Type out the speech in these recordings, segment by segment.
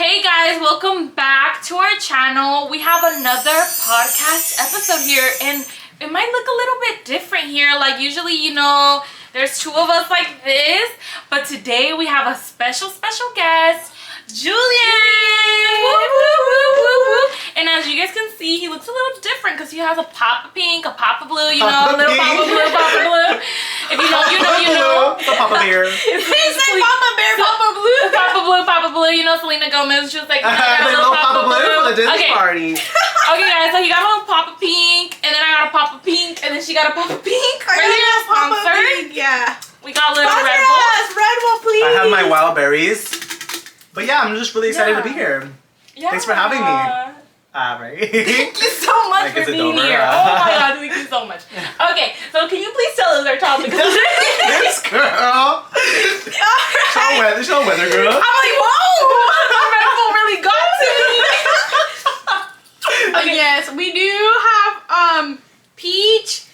Hey guys, welcome back to our channel. We have another podcast episode here, and it might look a little bit different here. Like usually, there's two of us like this, but today we have a special guest, Julian. Woo, woo, woo, woo, woo. And as you guys can see, he looks a little different because he has a pop of pink, a pop of blue, a little pop of blue, pop of blue. If you know, you know. It's a Papa Bear. He said Papa Bear, Papa Blue. Papa Blue. You know, Selena Gomez, she was like, the little Papa Blue for the Disney party. Okay, guys, so he got a little pop of pink, and then I got a pop of pink, and then she got a pop of pink. Right here, sponsored. Yeah. We got a little Sponsor Red Bull. us, Red Bull, please. I have my wild berries. But yeah, I'm just really excited to be here. Yeah. Thanks for having me. Right. Thank you so much for being here. Oh my god, thank you so much. Okay, so can you please tell us our topic? This girl. She's a weather girl. I'm like, whoa! Red Bull really got to me. Okay. Yes, we do have peach,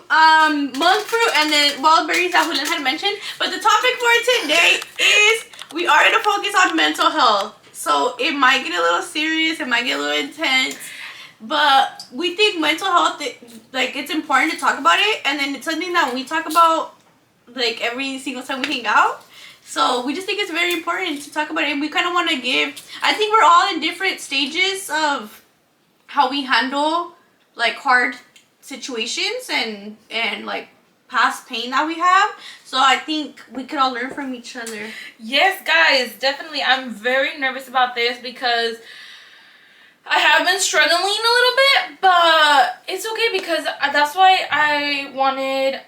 monk fruit, and then wild berries that Julian had mentioned. But the topic for today is we are going to focus on mental health. So it might get a little serious, it might get a little intense, but we think mental health, it's important to talk about it, and then it's something that we talk about like every single time we hang out. So we just think it's very important to talk about it, and we kind of want to I think we're all in different stages of how we handle like hard situations and like past pain that we have. So I think we could all learn from each other. Yes, guys, definitely. I'm very nervous about this because I have been struggling a little bit, but it's okay because that's why I wanted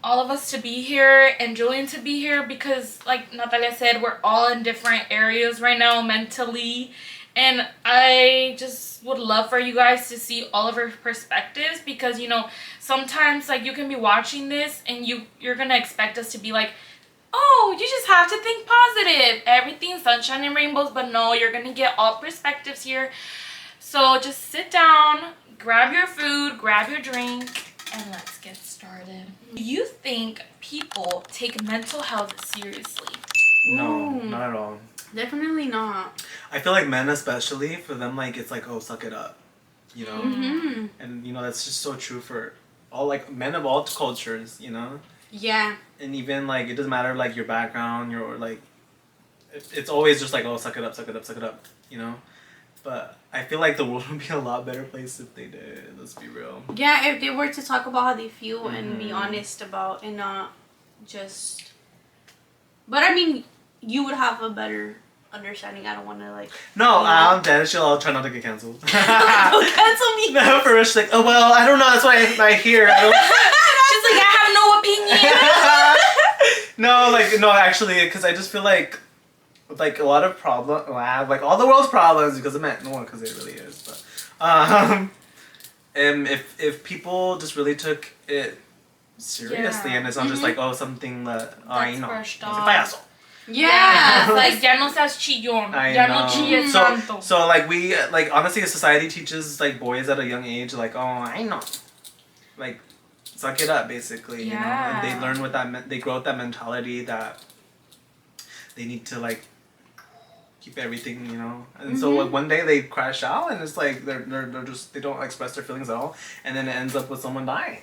all of us to be here and Julian to be here because, like Natalia said, we're all in different areas right now mentally, and I just would love for you guys to see all of our perspectives because, sometimes like you can be watching this and you're gonna expect us to be like, oh, you just have to think positive, everything's sunshine and rainbows, but no, you're gonna get all perspectives here. So just sit down, grab your food, grab your drink, and let's get started. Do you think people take mental health seriously? No, not at all. Definitely not. I feel like men especially, for them, like, it's like, oh, suck it up. Mm-hmm. And, that's just so true for all, like, men of all cultures, Yeah. And even, like, it doesn't matter, like, your background, like, it's always just like, oh, suck it up, But I feel like the world would be a lot better place if they did. Let's be real. Yeah, if they were to talk about how they feel and be honest about and not just... But I mean, you would have a better understanding. I don't want to like... No, I'm dead. I'll try not to get canceled. Don't cancel me. No, for real. She's like, oh, well, I don't know. That's why I hear. She's like, I have no opinion. No, actually, because I just feel like a lot of problems, like all the world's problems because of men. No, because it really is. But if people just really took it seriously and it's not just like, oh, something that I know. Payaso. Yeah. Like, ya no seas chillón. Ya no chilles tanto. So we, honestly, society teaches, boys at a young age, oh, I know. Suck it up, basically, And they learn with that, they grow with that mentality that they need to, keep everything, And so, one day they crash out and it's they're just, they don't express their feelings at all. And then it ends up with someone dying.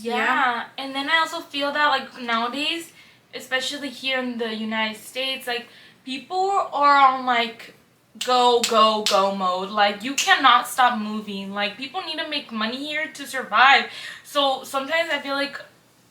Yeah. And then I also feel that, nowadays, especially here in the United States, people are on go mode. You cannot stop moving. People need to make money here to survive. So sometimes I feel like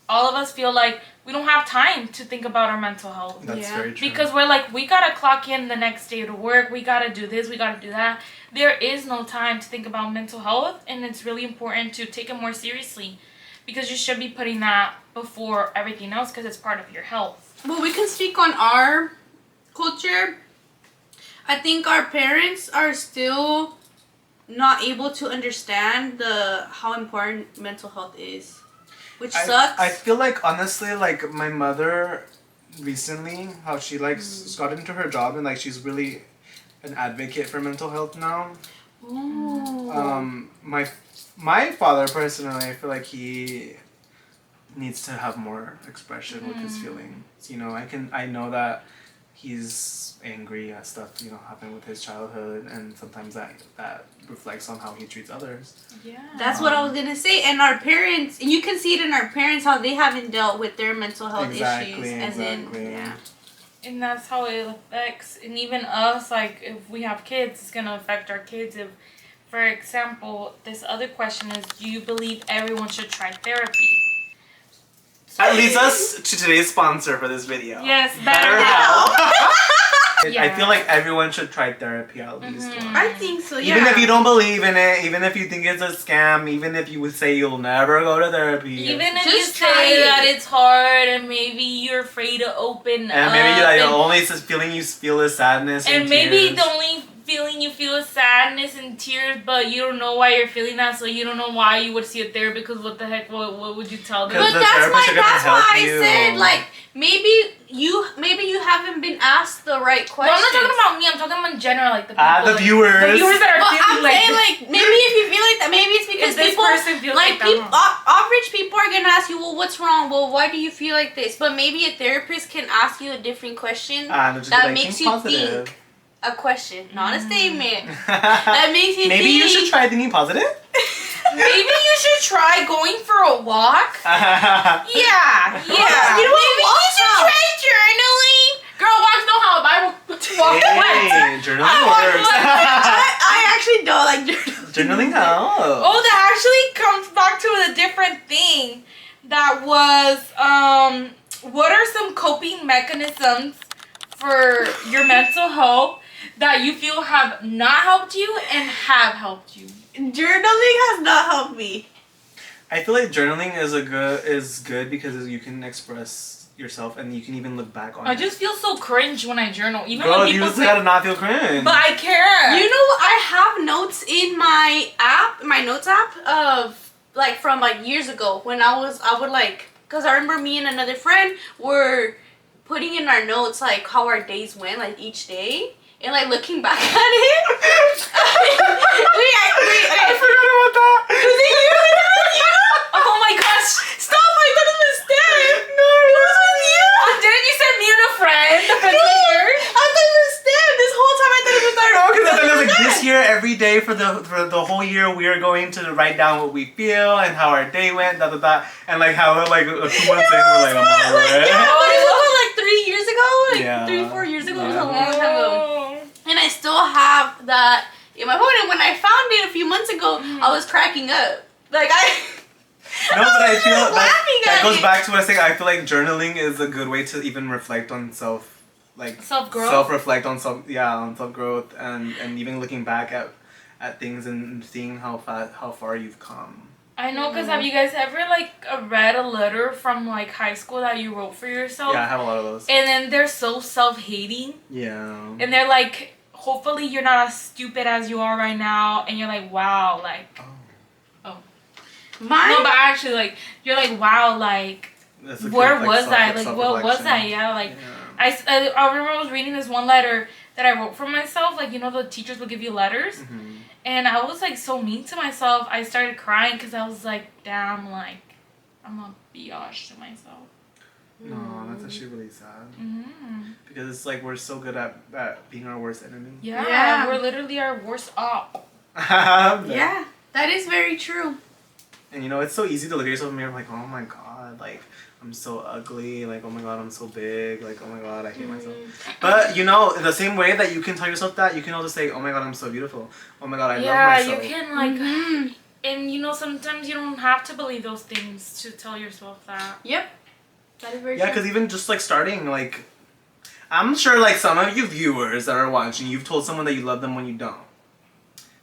all of us feel like we don't have time to think about our mental health. That's very true. Because we're we gotta clock in the next day to work, we gotta do this, we gotta do that. There is no time to think about mental health, and it's really important to take it more seriously. Because you should be putting that before everything else because it's part of your health. Well, we can speak on our culture. I think our parents are still not able to understand how important mental health is, which sucks. I feel honestly, my mother recently, how she got into her job and she's really an advocate for mental health now. Ooh. My father personally, I feel like he needs to have more expression with his feelings. I know that he's angry at stuff, you know, happened with his childhood, and sometimes that reflects on how he treats others. Yeah. That's what I was gonna say. And our parents, and you can see it in our parents how they haven't dealt with their mental health issues, and then And that's how it affects, and even us. Like, if we have kids, it's gonna affect our kids. If, for example, this other question is, do you believe everyone should try therapy? That leads us to today's sponsor for this video. Yes, BetterHelp. I feel like everyone should try therapy at least once. I think so. Yeah. Even if you don't believe in it, even if you think it's a scam, even if you would say you'll never go to therapy. Even if Just you try say it. that it's hard, and maybe you're afraid to open and up. maybe like the only feeling you feel is sadness and maybe tears. the only feeling you feel is sadness and tears, but you don't know why you're feeling that, so you don't know why you would see a therapist, because what the heck, what would you tell them? But the that's therapist are gonna why help I you. said, like, maybe you haven't been asked the right But questions. I'm not talking about me, I'm talking about in general, like the people. The viewers. The viewers that are But feeling I'm like saying, like, maybe if you feel like that, maybe it's because if this people, person feels like, that, people, average people are gonna ask you, well, what's wrong? Well, why do you feel like this? But maybe a therapist can ask you a different question Just that like, makes think you positive. think. A question, not a statement. That makes you Maybe think. you should try thinking positive. maybe you should try going for a walk. Yeah. You know what? Maybe you Walks should help. try journaling. Girl, walks don't help. I walk Hey, journaling works. I actually don't like journaling. Journaling helps. Oh, that actually comes back to a different thing. That was, what are some coping mechanisms for your mental health that you feel have not helped you and have helped you? Journaling has not helped me. I feel like journaling is good because you can express yourself and you can even look back on it. I just feel so cringe when I journal. Even Girl, when you people just say, gotta not feel cringe. but I care. You know, I have notes in my app, my notes app of like from like years ago when I would like, cause I remember me and another friend were putting in our notes like how our days went, like each day, and like looking back at it. I forgot about that. Was it you? Oh my gosh. Stop! I thought it was Stan. No, It was with you. Didn't you send me and a friend? The friend No, was yours? I thought it was Stan. This whole time I thought it was our. No, because I was like, Stan. this year, every day for the whole year, we are going to write down what we feel and how our day went, and like how like 2 months in, we're like, I'm over it. Yeah, but it was like 3 years ago, like Yeah. 3-4 years ago. It was Yeah. a long time ago. And I still have that in my phone. And when I found it a few months ago, I was cracking up. Like No, but I feel was laughing that at goes it. back to what I was saying. I feel like journaling is a good way to even reflect on Self-growth? self-reflect on on self-growth and even looking back at things and seeing how far you've come. I know, because have you guys ever like read a letter from like high school that you wrote for yourself? Yeah, I have a lot of those. And then they're so self-hating. Yeah. And they're like, hopefully you're not as stupid as you are right now. And you're like, wow, like, mine. no, but actually, like, you're like, wow, like, That's a good, where was I? self- Like, what was I? Yeah, like, Yeah. I remember I was reading this one letter that I wrote for myself. Like, you know, the teachers would give you letters. Mhm. And I was, like, so mean to myself. I started crying because I was like, damn, like, I'm a biatch to myself. No, that's actually really sad. Mm-hmm. Because it's like we're so good at being our worst enemy. Yeah, Yeah. we're literally our worst op. Yeah, that is very true. And you know, it's so easy to look at yourself in the mirror like, oh my god, like, I'm so ugly, like, oh my god, I'm so big, like, oh my god, I hate myself. But, you know, the same way that you can tell yourself that, you can also say, oh my god, I'm so beautiful. Oh my god, I love myself. You can, like, Mhm. and you know, sometimes you don't have to believe those things to tell yourself that. Yep. That is very Yeah, true. because even just, like, starting, like, I'm sure, like, some of you viewers that are watching, you've told someone that you love them when you don't.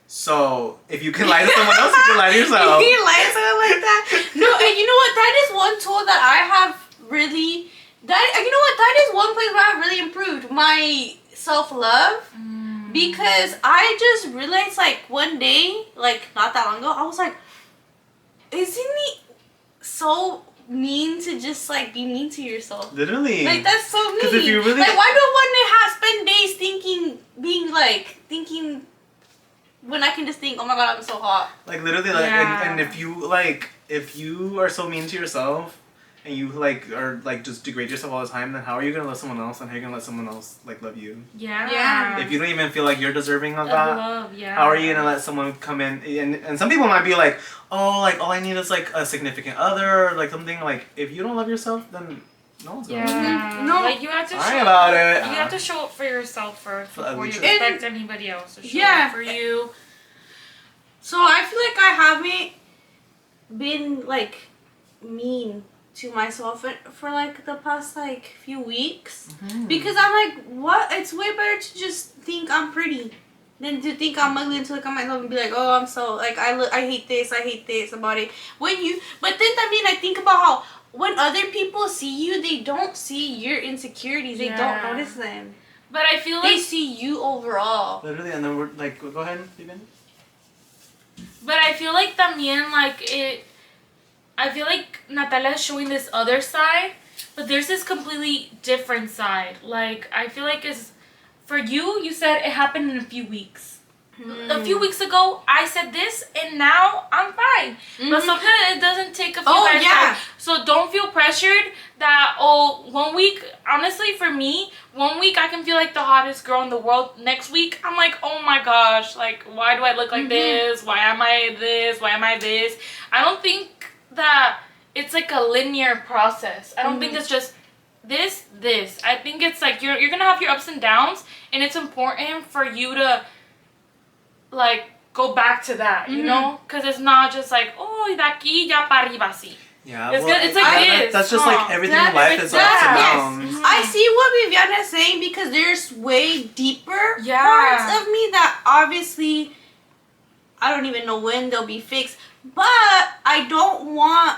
So, if you can lie to someone else, you can lie to yourself. You lie to someone like that. No, and you know what? That is one tool that I have really. You know what? That is one place where I've really improved my self-love. Because I just realized, like, one day, like, not that long ago, I was like, isn't it so mean to just, like, be mean to yourself? Literally. Like, that's so mean. 'Cause if you really- Like, why do I want to spend days thinking, when I can just think, oh my god, I'm so hot. Like, literally, like, Yeah. and if you are so mean to yourself, and you like are like just degrade yourself all the time, then how are you gonna love someone else, and how are you gonna let someone else like love you? Yeah. If you don't even feel like you're deserving of that, love, how are you gonna let someone come in? And some people might be like, oh, like all I need is like a significant other, or like something. Like if you don't love yourself, then no one's gonna love you. No, like you have to. Sorry about it. You have to show up for yourself first before you And- expect anybody else to show up for you. So I feel like I haven't been like mean to myself for like the past like few weeks because I'm like, what? It's way better to just think I'm pretty than to think I'm ugly and to look at myself and be like, oh, I'm so like I hate this about it. But then I mean I think about how when other people see you, they don't see your insecurities. They don't notice them. But I feel like they see you overall. Literally, and then we're like, go ahead, Steven. But I feel like también I feel like Natalia is showing this other side, but there's this completely different side. Like I feel like for you said it happened in a few weeks. A few weeks ago, I said this, and now I'm fine. But sometimes it doesn't take a few time. So don't feel pressured that, 1 week, honestly, for me, 1 week I can feel like the hottest girl in the world. Next week, I'm like, oh my gosh, like, why do I look like this? Why am I this? Why am I this? I don't think that it's like a linear process. I don't think it's just this. I think it's like you're going to have your ups and downs, and it's important for you to like go back to that, you know, because it's not just like de aquí ya para arriba así. Yeah, it's like this. That's just like everything in life is ups and downs. I see what Viviana is saying because there's way deeper parts of me that obviously I don't even know when they'll be fixed, but I don't want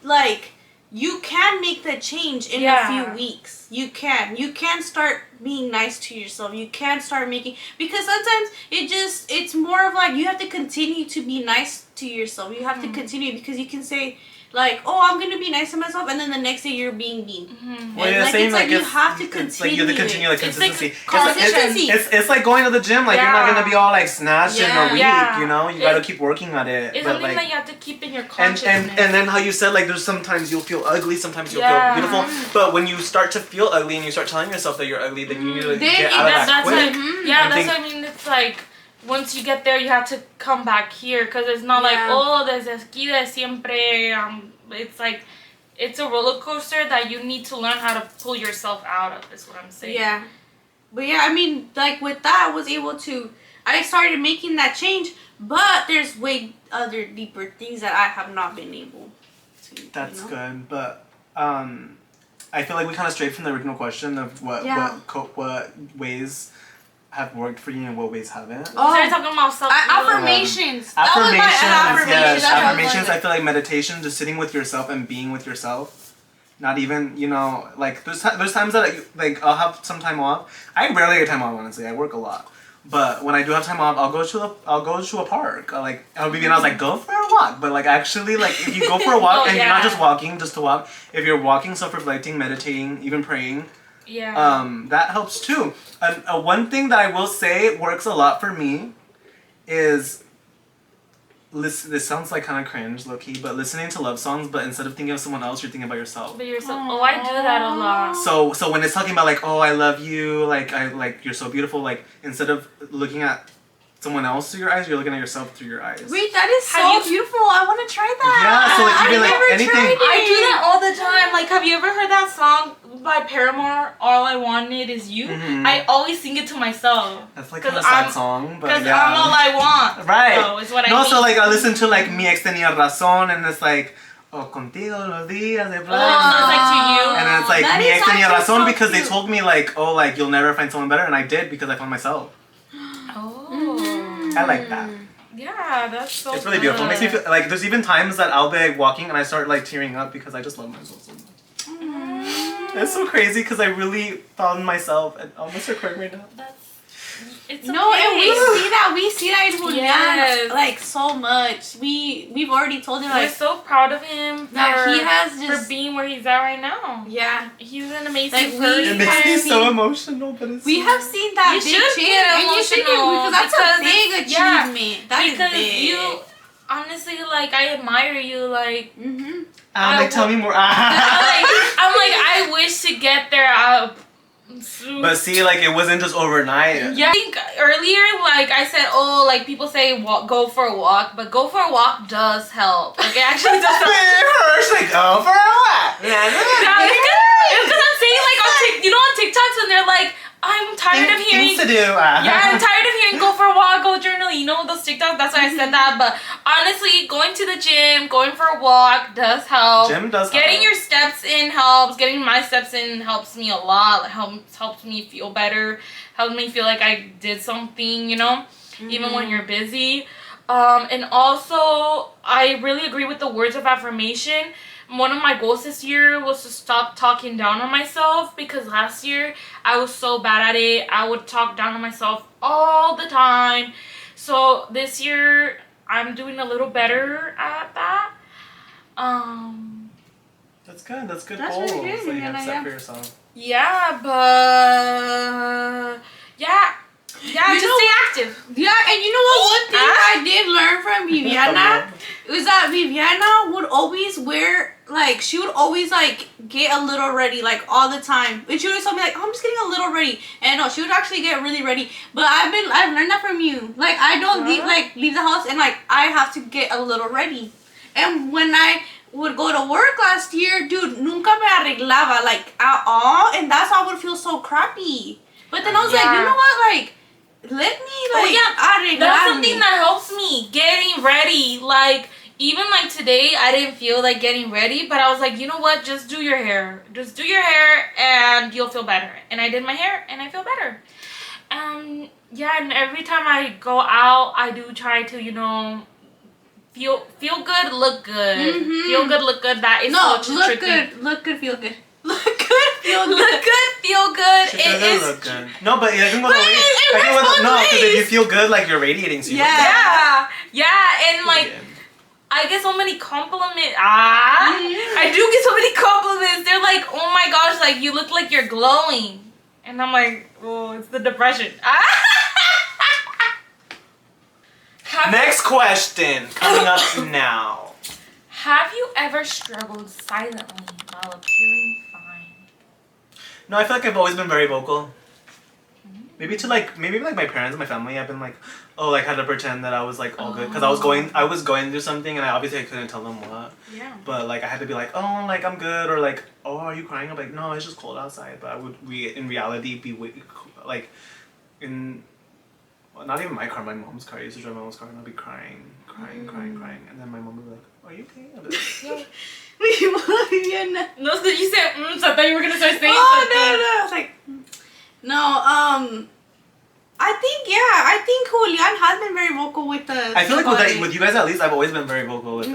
like. You can make that change in a few weeks. You can start being nice to yourself. You can start making, because sometimes it's more of like you have to continue to be nice to yourself. You have to continue because you can say like, oh, I'm gonna be nice to myself, and then the next day you're being mean. Well, you're saying like you have to continue. It's like you have to continue like consistency. Consistency. It's like going to the gym. Like you're not gonna be all like snatched in a week. You know, you gotta keep working at it. It's but, something like, that you have to keep in your consciousness. And then how you said like there's sometimes you'll feel ugly, sometimes you'll feel beautiful. But when you start to feel ugly and you start telling yourself that you're ugly, then you need to get out of that quick. That's what I mean. It's like once you get there, you have to come back here because it's not like desde aquí de siempre. It's like it's a roller coaster that you need to learn how to pull yourself out of. Is what I'm saying. Yeah, but I mean, like with that, I started making that change, but there's way other deeper things that I have not been able to. That's good, but I feel like we kind of strayed from the original question of what ways have worked for you and what ways haven't. Oh, so you're talking about affirmations. Affirmations. I feel like meditation, just sitting with yourself and being with yourself. Not even, like there's times that I'll have some time off. I rarely get time off, honestly. I work a lot. But when I do have time off, I'll go to a park. I was like, go for a walk. But like actually, like if you go for a walk and you're not just walking just to walk, if you're walking, self-reflecting, meditating, even praying, that helps too. And one thing that I will say works a lot for me is this sounds like kind of cringe, low key, but listening to love songs, but instead of thinking of someone else, you're thinking about yourself. But yourself. Oh, I do that a lot. So when it's talking about like, oh, I love you, like I like you're so beautiful, like instead of looking at someone else through your eyes, you're looking at yourself through your eyes. Wait, that is so beautiful. I want to try that. Yeah, so like even like anything. I do that all the time. Like, have you ever heard that song by Paramore, All I Wanted Is You? I always sing it to myself. That's like kind of a sad song, but because I'm all I want. Right. So is what I need. So like I listen to like Mi Ex Tenía Razón, and it's like, oh, contigo los días de playa. So it's like to you. And then it's like Mi Ex Tenía Razón because they told me like, oh, like you'll never find someone better, and I did because I found myself. I like that. Yeah, that's so It's really beautiful. It makes me feel like there's even times that I'll be like walking and I start like tearing up because I just love myself so much. It's so crazy because I really found myself and I'll miss her crying right now. It's okay. No, and we see that in Julian like so much. We've already told him like we're so proud of him that he has just for being where he's at right now. Yeah, he's an amazing person. It makes me so emotional, but it's we have seen that you big should change, and you should because that's a big achievement. That is because big. honestly, like, I admire you, like... like, tell me more. I'm like, I wish to get there. But see, like, it wasn't just overnight. Yeah, I think earlier, like, I said, oh, like, people say go for a walk, but go for a walk does help. Like, it actually does help. It hurts, like, go for a walk. It's because I'm saying, like, on TikToks when they're like, I'm tired of hearing... Things to do. Yeah, I'm tired of hearing go for a walk, go journal. You know those TikToks? That's why I said that. But honestly, going to the gym, going for a walk does help. Gym does help. Getting your steps in helps. Getting my steps in helps me a lot. It helps me feel better. Helps me feel like I did something, you know? Even when you're busy. And also, I really agree with the words of affirmation. One of my goals this year was to stop talking down on myself, because last year I was so bad at it. I would talk down on myself all the time. So this year I'm doing a little better at that. That's good. That's good That's goals really good, that you have Rihanna, set yeah. for yourself. Yeah, but just stay active. Yeah, and you know what? One thing I did learn from Viviana was that Viviana would always wear, like, she would always, like, get a little ready, like, all the time. And she would always tell me, like, oh, I'm just getting a little ready. And no, she would actually get really ready. But I've learned that from you. Like, I don't leave the house and, like, I have to get a little ready. And when I would go to work last year, dude, nunca me arreglaba, like, at all. And that's how I would feel so crappy. But then I was like, you know what, like, let me, like, arreglarme. That's something that helps me, getting ready. Like, even, like, today, I didn't feel like getting ready, but I was like, you know what, just do your hair. Just do your hair, and you'll feel better. And I did my hair, and I feel better. Yeah, and every time I go out, I do try to, you know, feel good, look good. Feel good, look good. That is such a tricky. Look good, feel good. Look good, feel good. Look good, feel good. It is look good. No, but it can go the way. No, because if you feel good, like, you're radiating. So you look good. And like, I get so many compliments. I do get so many compliments. They're like, oh my gosh, like, you look like you're glowing. And I'm like, oh, it's the depression. Next question coming up now. Have you ever struggled silently while appearing fine? No, I feel like I've always been very vocal. Maybe my parents and my family, I've been like, oh, like, had to pretend that I was, like, all good, because I was going through something, and I couldn't tell them what. Yeah. But, like, I had to be like, oh, like, I'm good, or like, oh, are you crying? I'm like, no, it's just cold outside. But I would in reality be like, in, well, not even my car, my mom's car. I used to drive my mom's car, and I'd be crying, and then my mom would be like, are you okay? I'd be like, yeah. No, so you said, so I thought you were gonna start saying something. I was like, no, I think Julian has been very vocal with the. I feel like with you guys, at least, I've always been very vocal with it.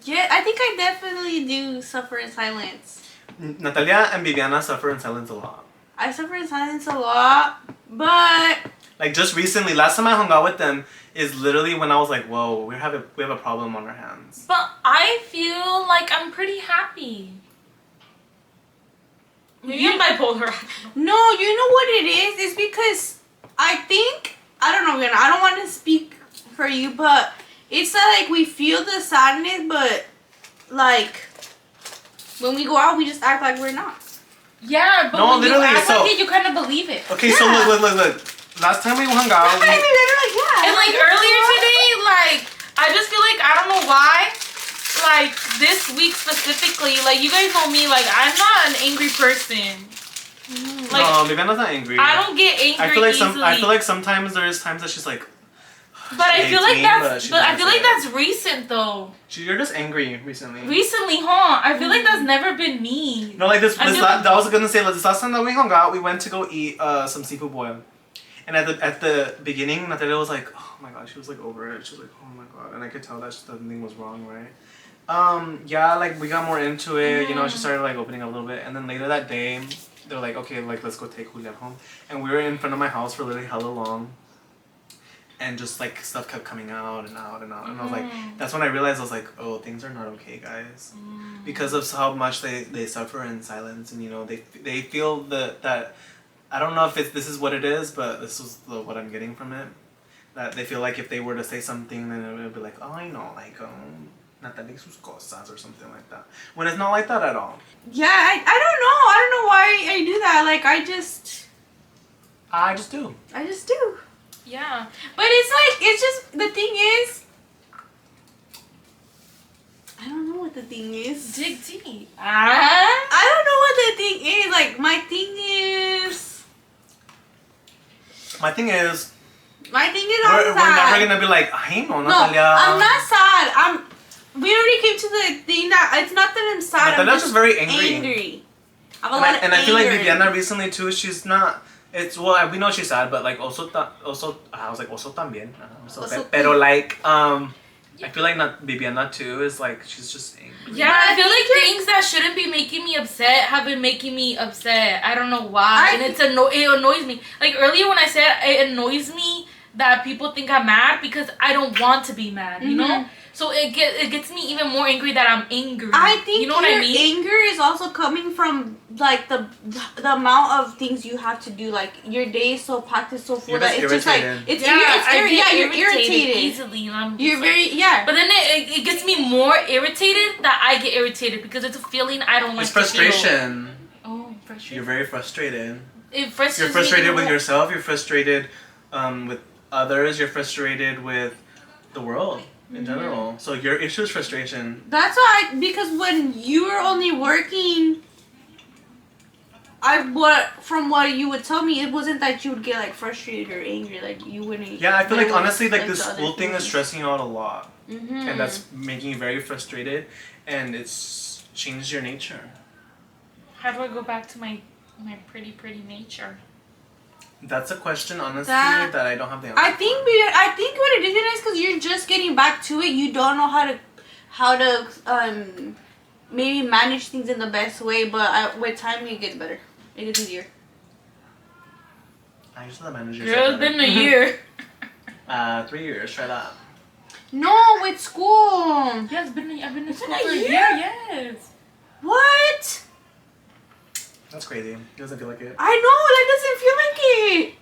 Yeah, I think I definitely do suffer in silence. Natalia and Viviana suffer in silence a lot. I suffer in silence a lot, but like, just recently, last time I hung out with them is literally when I was like, whoa, we have a problem on our hands. But I feel like I'm pretty happy. Maybe I'm bipolar. No, you know what it is? It's because I think, I don't know, I don't want to speak for you, but it's like we feel the sadness, but like when we go out, we just act like we're not. Yeah, but when you act like it, you kind of believe it. Okay, so look. Last time we hung out, and like earlier today, like, I just feel like, I don't know why, like, this week specifically, like, you guys know me, like, I'm not an angry person. Like, no, Viviana's not angry. I don't get angry easily. I feel like sometimes there's times that she's like. But I feel like that's recent though. You're just angry recently. Recently, huh? I feel like that's never been me. No, like I was gonna say, like, this last time that we hung out, we went to go eat some seafood boil. And at the beginning, Natalia was like, oh my god, she was like over it. She was like, oh my god, and I could tell that something was wrong, right? Yeah, like, we got more into it. You know, she started like opening up a little bit, and then later that day, they're like, okay, like, let's go take Julian home. And we were in front of my house for literally hella long. And just, like, stuff kept coming out and out and out. And I was like, that's when I realized, I was like, oh, things are not okay, guys. Because of how much they suffer in silence. And, you know, they feel that I don't know if this is what it is, but this was what I'm getting from it. that they feel like if they were to say something, then it would be like, oh, I know, like, Natalia sus cosas or something like that. When it's not like that at all. Yeah, I don't know. I don't know why I do that. Like, I just do. Yeah. But it's just, the thing is, I don't know what the thing is. Dig deep. I don't know what the thing is. Like, my thing is My thing is, I'm we're sad. never gonna be like, I know, No, Natalia. I'm not sad. We already came to the thing that it's not that I'm sad. Natalia's I'm just very angry. I have a lot of And I feel like anger. Viviana recently too, she's not. It's well, we know she's sad, but like also I was like also también. Also Pero like I feel like not Viviana too is like she's just angry. Yeah, I feel like things that shouldn't be making me upset have been making me upset. I don't know why, and it annoys me. Like earlier when I said it annoys me that people think I'm mad because I don't want to be mad, you know? So it gets me even more angry that I'm angry. I think you know what I mean? anger is also coming from like the amount of things you have to do. Like your day is so packed, it's so full You're that just it's just like irritated. you're irritated easily. And I'm just You're very But then it gets me more irritated that I get irritated because it's a feeling I don't like. It's frustration. To feel. Oh, frustration. You're very frustrated. It frustrates You're frustrated me with more. yourself. You're frustrated with others. You're frustrated with the world in general. So your issue is frustration. That's why, because when you were only working, from what you would tell me, it wasn't that you would get like frustrated or angry, like you wouldn't. Yeah, I feel like honestly, like the this other school thing is feelings. stressing you out a lot, Mm-hmm. and that's making you very frustrated, and it's changed your nature. How do I go back to my pretty nature? That's a question, honestly, That- that I don't have the answer. I think what it is because you're just getting back to it. You don't know how to maybe manage things in the best way. But with time, it gets better. It gets easier. I used to manage Girl, it's been a year. 3 years. Try that. No, with school. Yeah, I've been in school been a for a year? year. Yes. What? That's crazy. It doesn't feel like it. I know that doesn't feel like it.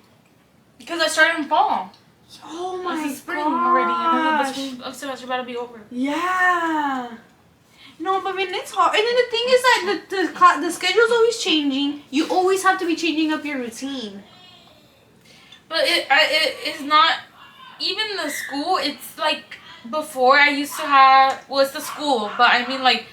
Because I started in fall. Oh my This is spring gosh. already. And then the semester about to be over. Yeah. No, but I mean it's hard. And then the thing is that the schedule's always changing. You always have to be changing up your routine. But it's not even the school. It's like before I used to have. Well, it's the school, but I mean like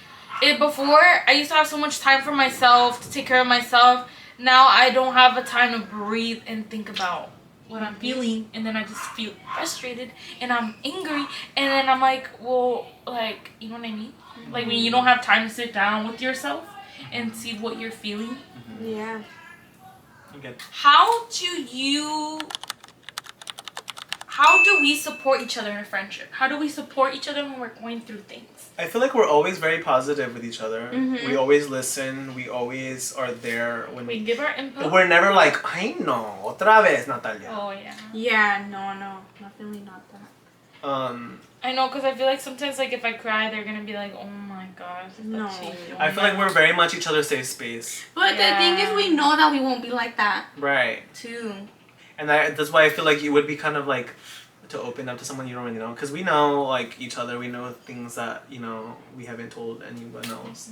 before I used to have so much time for myself to take care of myself. Now I don't have a time to breathe and think about what I'm feeling, and then I just feel frustrated and I'm angry, and then I'm like, well, like, you know what I mean? Like when you don't have time to sit down with yourself and see what you're feeling. Yeah. Okay. How do we support each other in a friendship? How do we support each other when we're going through things? I feel like we're always very positive with each other. Mhm. We always listen. We always are there when We give our input. We're never like, ay no, otra vez, Natalia. Oh yeah. Yeah. No. Definitely not that. I know, because I feel like sometimes, like, if I cry, they're gonna be like, oh my gosh. No. I feel like we're very much each other's safe space. But the thing is, we know that we won't be like that Right. too. And that's why I feel like you would be kind of like to open up to someone you don't really know, because we know like each other. We know things that we haven't told anyone else.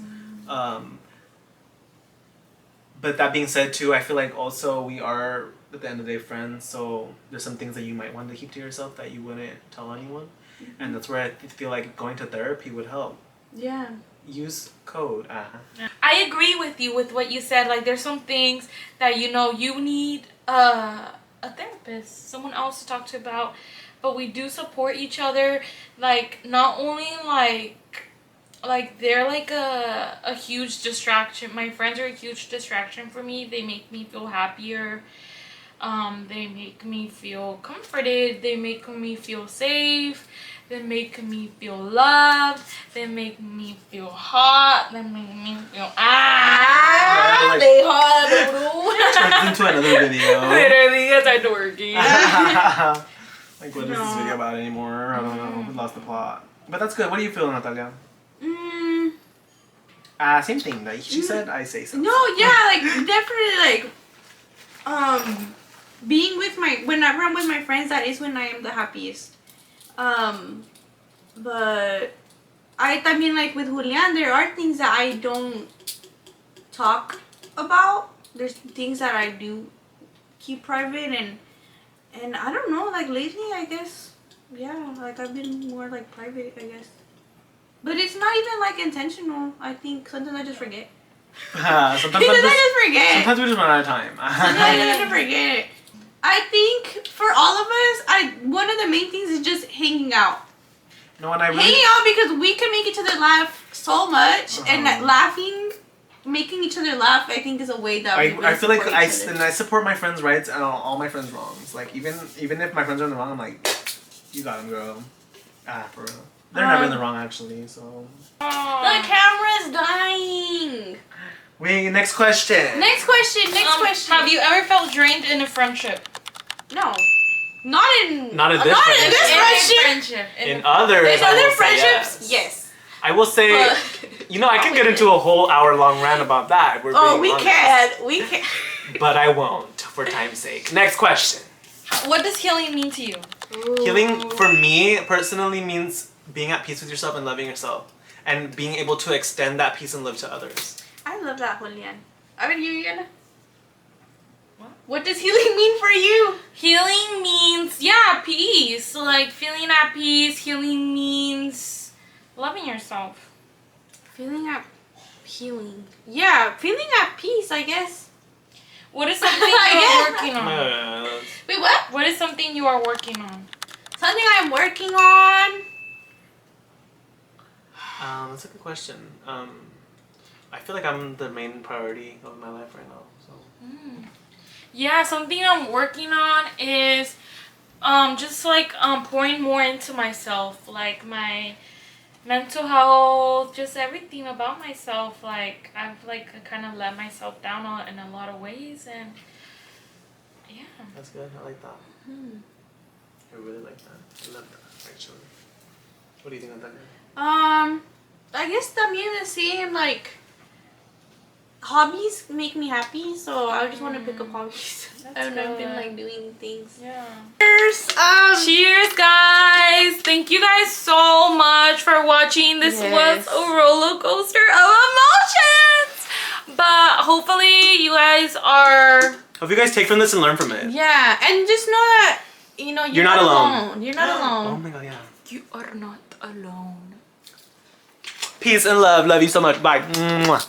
But that being said, too, I feel like also we are at the end of the day friends. So there's some things that you might want to keep to yourself that you wouldn't tell anyone, and that's where I feel like going to therapy would help. Yeah. Use code. I agree with you with what you said. Like, there's some things that, you need a therapist, someone else to talk to about. But we do support each other. Like, not only like they're like a huge distraction. My friends are a huge distraction for me. They make me feel happier. They make me feel comforted. They make me feel safe. They make me feel loved. They make me feel hot. They make me feel they hot. Turns into another video. Literally, it's like working. Like, what is this video about anymore? I don't know. We lost the plot. But that's good. What do you feel, Natalia? Same thing. Like she said, I say so. No, yeah, like definitely, like, being with whenever I'm with my friends, that is when I am the happiest. But I mean, like with Julian, there are things that I don't talk about. There's things that I do keep private, and I don't know, like lately, I guess, yeah, like I've been more like private, I guess. But it's not even like intentional. I think sometimes I just forget. Sometimes I just forget. Sometimes we just run out of time. Sometimes I just forget. I think for all of us, one of the main things is just hanging out. No, and I really... Hanging out because we can make each other laugh so much, and that laughing, making each other laugh, I think is a way that we really I feel like I support support my friends' rights and all my friends' wrongs. Like even if my friends are in the wrong, I'm like, you got them, girl. For real. They're never in the wrong actually. So. The camera's dying. Wait, next question. Next question. Have you ever felt drained in a friendship? No. Not in this friendship. In others. In other friendships, yes. I will say, I can get into a whole hour-long rant about that. We can. But I won't, for time's sake. Next question. What does healing mean to you? Ooh. Healing, for me, personally means being at peace with yourself and loving yourself. And being able to extend that peace and love to others. I love that, Julian. Are you gonna? What does healing mean for you? Healing means, peace. Like, feeling at peace. Healing means loving yourself. Healing. Yeah, feeling at peace, I guess. What is something you are working on? Wait, what? What is something you are working on? Something I'm working on? That's a good question. I feel like I'm the main priority of my life right now. So. Yeah, something I'm working on is just like pouring more into myself, like my mental health, just everything about myself. Like I've kind of let myself down in a lot of ways, and yeah. That's good. I like that. I really like that. I love that actually. What do you think of that? I guess también the same, like, hobbies make me happy, so I just want to pick up hobbies. I've been like doing things. Yeah. Cheers! Cheers, guys! Thank you guys so much for watching. This was a roller coaster of emotions, but hopefully you guys are. Hope you guys take from this and learn from it. Yeah, and just know that you're not alone. You're not alone. Oh my god, yeah. You are not alone. Peace and love. Love you so much. Bye. Mwah.